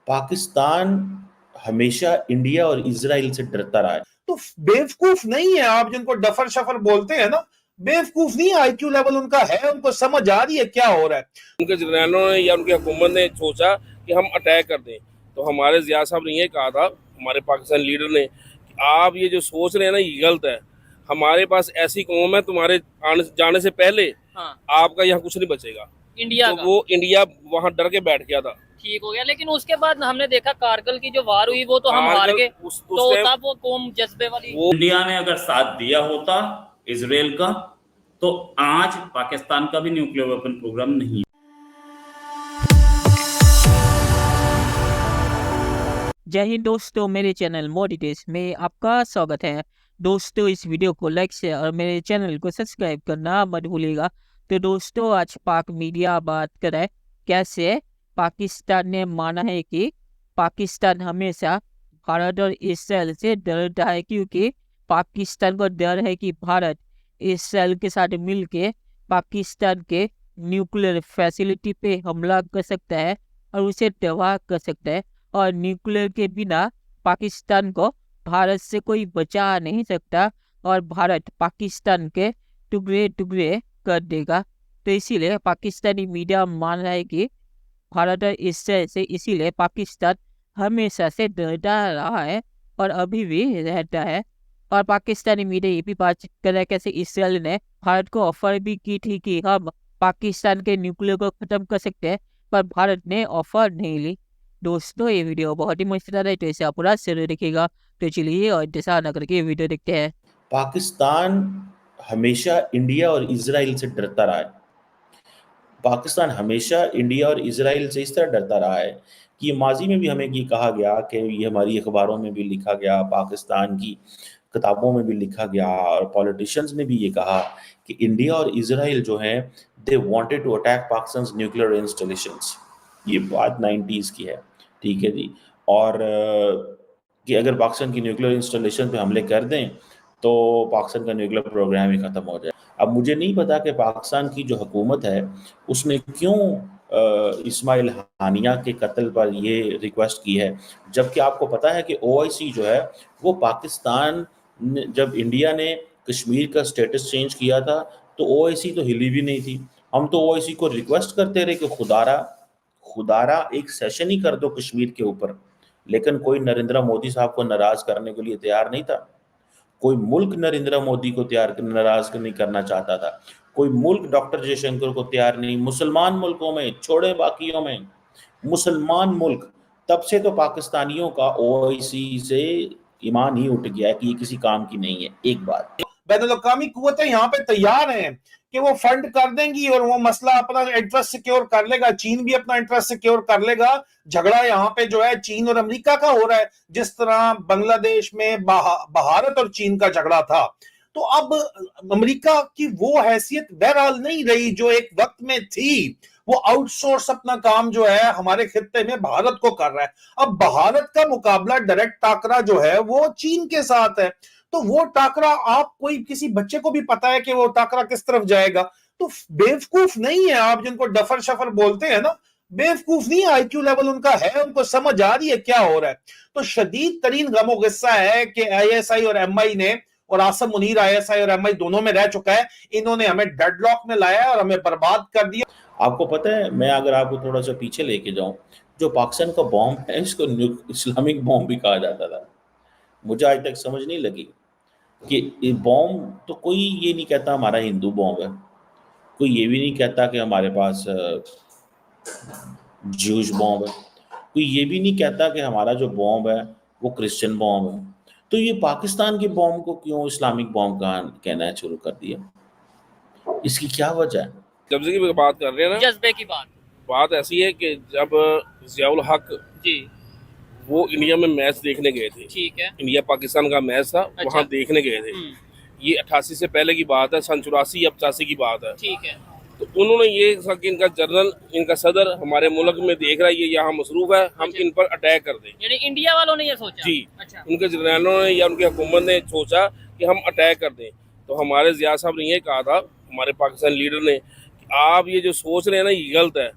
पाकिस्तान हमेशा इंडिया और इजराइल से डरता रहा है। तो बेवकूफ नहीं है आप जिनको डफर शफर बोलते हैं ना, बेवकूफ नहीं, आईक्यू लेवल उनका है, उनको समझ आ रही है क्या हो रहा है। उनके जर्नैलों ने या उनकी हुकूमत ने सोचा कि हम अटैक कर दें, तो हमारे जिया साहब ने ये कहा था, हमारे पाकिस्तान लीडर ने, कि आप ये जो सोच रहे हैं ना ये गलत है। हमारे पास ऐसी कौम है, तुम्हारे जाने से पहले आपका यहाँ कुछ नहीं बचेगा। इंडिया तो का वो इंडिया वहाँ डर के बैठ गया था, ठीक हो गया, लेकिन उसके बाद हमने देखा कारगिल की जो वार हुई वो तो हम हार गए। तो तब वो कौम जज्बे वाली, इंडिया ने अगर साथ दिया होता इजराइल का, तो आज पाकिस्तान का भी न्यूक्लियर वेपन प्रोग्राम नहीं। जय हिंद दोस्तों, मेरे चैनल मोर डिटेल्स में आपका स्वागत है। दोस्तों, इस वीडियो को लाइक शेयर और मेरे चैनल को सब्सक्राइब करना मत भूलिएगा। तो दोस्तों, आज पाक मीडिया बात करे कैसे पाकिस्तान ने माना है कि पाकिस्तान हमेशा भारत और इसराइल से डरता है, क्योंकि पाकिस्तान को डर है कि भारत इसराइल के साथ मिलके पाकिस्तान के न्यूक्लियर फैसिलिटी पे हमला कर सकता है और उसे तबाह कर सकता है। और न्यूक्लियर के बिना पाकिस्तान को भारत से कोई बचा नहीं सकता और भारत पाकिस्तान के टुकड़े टुकड़े कर देगा। तो इसीलिए पाकिस्तानी मीडिया मान रहा है कि भारत और इसराइल से, इसीलिए पाकिस्तान हमेशा से डरता रहा है और अभी भी रहता है। और पाकिस्तानी मीडिया ये भी बात कर रहा है कैसे इसराइल ने भारत को ऑफर भी की थी कि हम पाकिस्तान के न्यूक्लियर को खत्म कर सकते हैं, पर भारत ने ऑफर नहीं ली। दोस्तों, ये वीडियो बहुत ही मजेदार है, तो इसे आप पूरा जरूर देखिएगा। तो चलिए और इंतजार न करके वीडियो देखते हैं। पाकिस्तान हमेशा इंडिया और इजराइल से डरता रहा है। पाकिस्तान हमेशा इंडिया और इजराइल से इस तरह डरता रहा है कि माजी में भी हमें ये कहा गया कि ये हमारी अखबारों में भी लिखा गया, पाकिस्तान की किताबों में भी लिखा गया और पॉलिटिशियंस ने भी ये कहा कि इंडिया और इजराइल जो हैं they wanted to attack Pakistan nuclear installations. ये बात 90s की है, ठीक है जी। और कि अगर पाकिस्तान की न्यूक्लियर इंस्टॉलेशन पे हमले कर दें तो पाकिस्तान का न्यूक्लियर प्रोग्राम ही ख़त्म हो जाए। अब मुझे नहीं पता कि पाकिस्तान की जो हुकूमत है उसने क्यों इस्माइल हानिया के कत्ल पर ये रिक्वेस्ट की है, जबकि आपको पता है कि OIC जो है वो पाकिस्तान जब इंडिया ने कश्मीर का स्टेटस चेंज किया था तो OIC तो हिली भी नहीं थी। हम तो OIC को रिक्वेस्ट करते रहे कि खुदारा एक सेशन ही कर दो कश्मीर के ऊपर, लेकिन कोई नरेंद्र मोदी साहब को नाराज करने के लिए तैयार नहीं था। कोई मुल्क नरेंद्र मोदी को नाराज नहीं करना चाहता था। कोई मुल्क डॉक्टर जयशंकर को तैयार नहीं। मुसलमान मुल्कों में, छोड़े बाकियों में, मुसलमान मुल्क, तब से तो पाकिस्तानियों का OIC से ईमान ही उठ गया है कि ये किसी काम की नहीं है। एक बात, बैनुल-अक़वामी कुव्वतें यहाँ पे तैयार हैं कि वो फंड कर देंगी और वो मसला अपना इंटरेस्ट सिक्योर कर लेगा। चीन भी अपना इंटरेस्ट सिक्योर कर लेगा। झगड़ा यहाँ पे जो है चीन और अमेरिका का हो रहा है, जिस तरह बांग्लादेश में भारत और चीन का झगड़ा था। तो अब अमेरिका की वो हैसियत बहरहाल नहीं रही जो एक वक्त में थी। वो आउटसोर्स अपना काम जो है हमारे खित्ते में भारत को कर रहा है। अब भारत का मुकाबला डायरेक्ट टाकरा जो है वो चीन के साथ है। तो वो टाकरा, आप कोई किसी बच्चे को भी पता है कि वो टाकरा किस तरफ जाएगा। तो बेवकूफ नहीं है आप जिनको डफर शफर बोलते हैं ना, बेवकूफ नहीं, आईक्यू लेवल उनका है, उनको समझ आ रही है क्या हो रहा है। तो शदीद तरीन गमो गुस्सा है कि ISI और MI ने, और आसम मुनीर ISI और MI दोनों में रह चुका है, इन्होंने हमें डेडलॉक में लाया और हमें बर्बाद कर दिया। आपको पता है, मैं अगर आपको थोड़ा सा पीछे लेके जाऊं, जो पाकिस्तान का बॉम्ब है इसको इस्लामिक बॉम्ब भी कहा जाता था। मुझे आज तक समझ नहीं लगी कि बॉम्ब तो कोई ये नहीं कहता हमारा हिंदू बॉम्ब है, कोई ये भी नहीं कहता कि हमारे पास ज्यूश बॉम्ब है, कोई ये भी नहीं कहता कि हमारा जो बॉम्ब है वो क्रिश्चियन बॉम्ब है। तो ये पाकिस्तान के बॉम्ब को क्यों इस्लामिक बॉम्ब कहना है शुरू कर दिया? इसकी क्या वजह है? जज्बे की बात कर रहे हैं ना, जज्बे की बात ऐसी है कि जब जियाउल हक जी वो इंडिया में मैच देखने गए थे, ठीक है, इंडिया पाकिस्तान का मैच था, अच्छा। वहाँ देखने गए थे। ये 88 से पहले की बात है, सन 84 या 85 की बात है, ठीक है। तो उन्होंने ये कहा कि इनका जनरल, इनका सदर हमारे मुल्क में देख रहा है, ये यहाँ मसरूफ है, हम इन पर अटैक कर दें। यानी इंडिया वालों ने ये सोचा जी, अच्छा। उनके जनरलों ने या उनकी हुकूमत ने सोचा कि हम अटैक कर दें। तो हमारे जिया साहब ने ये कहा था, हमारे पाकिस्तान लीडर ने, कि आप ये जो सोच रहे हैं ना ये गलत है।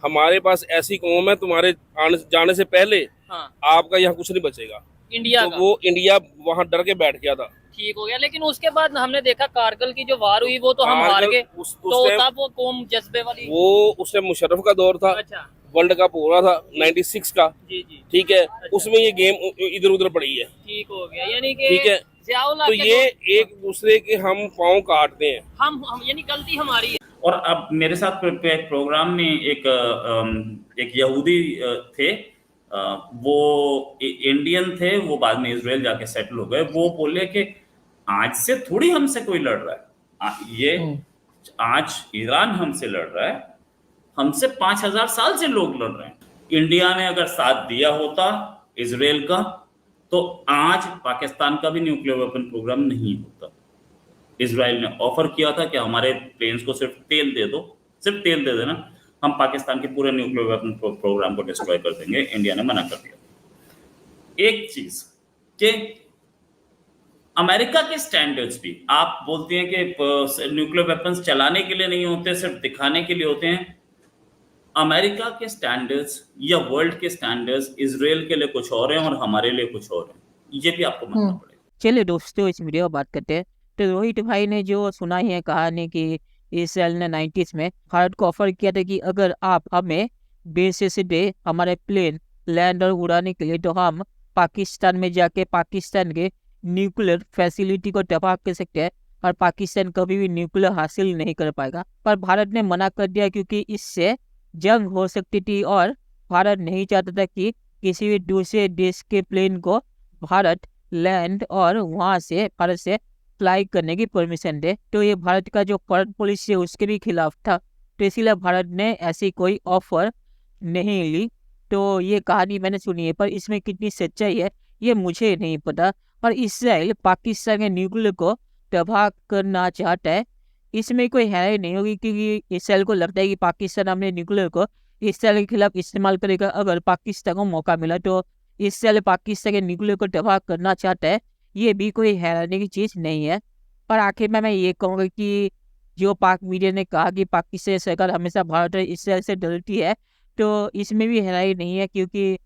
हमारे पास ऐसी कौम है, तुम्हारे जाने से पहले हाँ आपका यहाँ कुछ नहीं बचेगा। इंडिया तो का वो इंडिया वहाँ डर के बैठ गया था। ठीक हो गया, लेकिन उसके बाद हमने देखा कारगिल की जो वार हुई वो तो हम हार कारगिल गए, उस तो टाइम तब वो कौम जज्बे वाली। वो उस टाइम मुशर्रफ का दौर था, अच्छा वर्ल्ड कप हो रहा था 96 का, जी जी ठीक है, उसमें ये गेम इधर उधर पड़ी है, ठीक हो गया, यानी कि ठीक है। ज़ियाउल हक तो के ये एक दूसरे के हम पाँव काटते हैं। हम यानी गलती हमारी है। और अब मेरे साथ प्रोग्राम में एक यहूदी थे, वो इंडियन थे, वो बाद में इजराइल जाके सेटल हो गए। वो बोले कि आज से थोड़ी हमसे कोई लड़ रहा है, ये आज ईरान हमसे लड़ रहा है, हमसे 5000 साल से लोग लड़ रहे हैं। इंडिया ने अगर साथ दिया होता इजराइल का, तो आज पाकिस्तान का भी न्यूक्लियर वेपन प्रोग्राम नहीं होता। इजराइल ने ऑफर किया था कि हमारे प्लेन्स को सिर्फ तेल दे दो, सिर्फ तेल दे देना, हम पाकिस्तान के पूरे न्यूक्लियर वेपन प्रोग्राम को डिस्ट्रॉय कर देंगे। इंडिया ने मना कर दिया। एक चीज कि अमेरिका के स्टैंडर्ड्स भी, आप बोलती हैं कि न्यूक्लियर वेपन्स चलाने के लिए नहीं होते, सिर्फ दिखाने के लिए होते हैं। अमेरिका के स्टैंडर्ड्स या वर्ल्ड के स्टैंडर्ड्स इजराइल के लिए कुछ और हैं और हमारे लिए कुछ और हैं, ये भी आपको मानना पड़ेगा। चलिए दोस्तों, इस वीडियो बात करते हैं। तो रोहित भाई ने जो सुनाई है कहानी कि इसराइल ने 90s में भारत को ऑफर किया था कि अगर आप हमें बेसिस डे हमारे प्लेन लैंड और उड़ाने के लिए, तो हम पाकिस्तान में जाके पाकिस्तान के न्यूक्लियर फैसिलिटी को तबाह कर सकते हैं और पाकिस्तान कभी भी न्यूक्लियर हासिल नहीं कर पाएगा। पर भारत ने मना कर दिया क्योंकि इससे जंग हो सकती थी और भारत नहीं चाहता था कि किसी भी दूसरे देश के प्लेन को भारत लैंड और वहां से भारत से फ्लाई करने की परमिशन दे। तो ये भारत का जो फॉरेन पॉलिसी है उसके भी खिलाफ था, तो इसीलिए भारत ने ऐसी कोई ऑफर नहीं ली। तो ये कहानी मैंने सुनी है, पर इसमें कितनी सच्चाई है ये मुझे नहीं पता। पर इसराइल पाकिस्तान के न्यूक्लियर को तबाह करना चाहता है, इसमें कोई हैरानी नहीं होगी, क्योंकि इसराइल को लगता है कि पाकिस्तान अपने न्यूक्लियर को इसराइल के खिलाफ इस्तेमाल करेगा। अगर पाकिस्तान को मौका मिला तो इसराइल पाकिस्तान के न्यूक्लियर को तबाह करना चाहता है, ये भी कोई हैरानी की चीज़ नहीं है। पर आखिर में मैं ये कहूँगा कि जो पाक मीडिया ने कहा कि पाकिस्तान सरकार हमेशा भारत और इसराइल से डरती है, तो इसमें भी हैरानी नहीं है, क्योंकि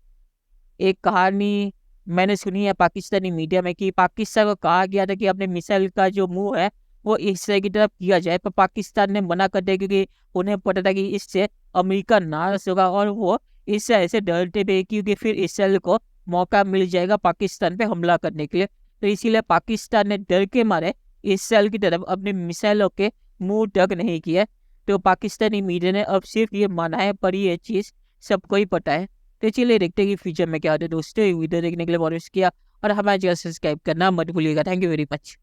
एक कहानी मैंने सुनी है पाकिस्तानी मीडिया में कि पाकिस्तान को कहा गया था कि अपने मिसाइल का जो मुंह है वो इसराइल की तरफ किया जाए, पर पाकिस्तान ने मना कर दिया क्योंकि उन्हें पता था कि इससे अमेरिका नाराज होगा और वो इसराइल से डरते थे, क्योंकि फिर इसराइल को मौका मिल जाएगा पाकिस्तान पे हमला करने के लिए। तो इसीलिए पाकिस्तान ने डर के मारे इसराइल की तरफ अपने मिसाइलों के मुंह तक नहीं किया। तो पाकिस्तानी मीडिया ने अब सिर्फ ये माना है, पर ये चीज़ सबको ही पता है। तो चलिए देखते हैं कि फ्यूचर में क्या होता है। दोस्तों वीडियो देखने के लिए बहुत किया और हमारे चैनल सब्सक्राइब करना मत भूलिएगा। Thank you very much.